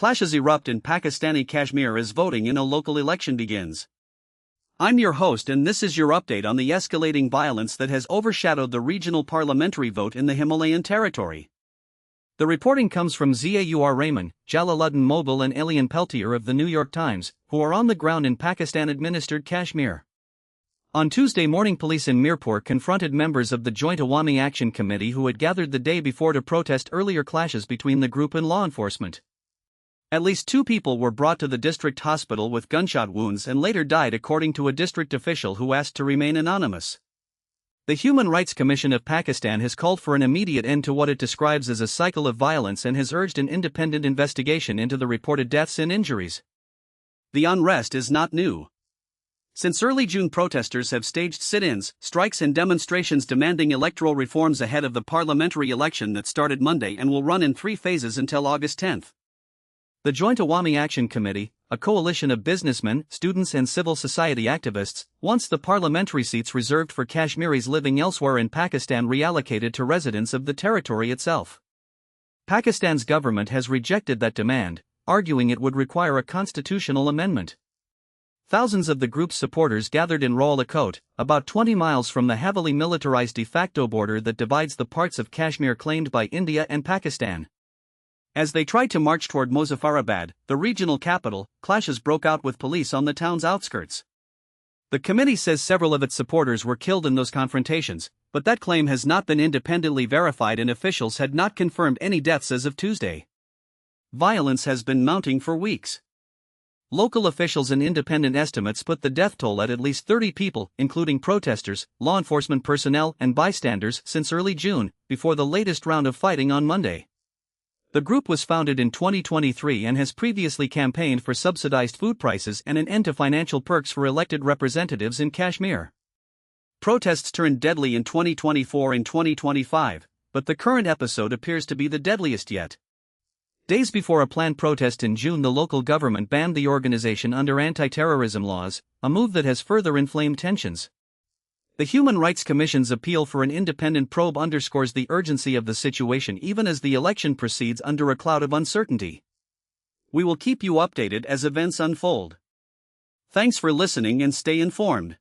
Clashes erupt in Pakistani Kashmir as voting in a local election begins. I'm your host, and this is your update on the escalating violence that has overshadowed the regional parliamentary vote in the Himalayan territory. The reporting comes from Ziaur Rahman, Jalaluddin Mobil and Elian Peltier of the New York Times, who are on the ground in Pakistan-administered Kashmir. On Tuesday morning, police in Mirpur confronted members of the Joint Awami Action Committee who had gathered the day before to protest earlier clashes between the group and law enforcement. At least 2 people were brought to the district hospital with gunshot wounds and later died, according to a district official who asked to remain anonymous. The Human Rights Commission of Pakistan has called for an immediate end to what it describes as a cycle of violence and has urged an independent investigation into the reported deaths and injuries. The unrest is not new. Since early June, protesters have staged sit-ins, strikes and demonstrations demanding electoral reforms ahead of the parliamentary election that started Monday and will run in 3 phases until August 10. The Joint Awami Action Committee, a coalition of businessmen, students and civil society activists, wants the parliamentary seats reserved for Kashmiris living elsewhere in Pakistan reallocated to residents of the territory itself. Pakistan's government has rejected that demand, arguing it would require a constitutional amendment. Thousands of the group's supporters gathered in Rawalakot, about 20 miles from the heavily militarized de facto border that divides the parts of Kashmir claimed by India and Pakistan. As they tried to march toward Muzaffarabad, the regional capital, clashes broke out with police on the town's outskirts. The committee says several of its supporters were killed in those confrontations, but that claim has not been independently verified and officials had not confirmed any deaths as of Tuesday. Violence has been mounting for weeks. Local officials and independent estimates put the death toll at least 30 people, including protesters, law enforcement personnel, and bystanders, since early June, before the latest round of fighting on Monday. The group was founded in 2023 and has previously campaigned for subsidized food prices and an end to financial perks for elected representatives in Kashmir. Protests turned deadly in 2024 and 2025, but the current episode appears to be the deadliest yet. Days before a planned protest in June, the local government banned the organization under anti-terrorism laws, a move that has further inflamed tensions. The Human Rights Commission's appeal for an independent probe underscores the urgency of the situation even as the election proceeds under a cloud of uncertainty. We will keep you updated as events unfold. Thanks for listening and stay informed.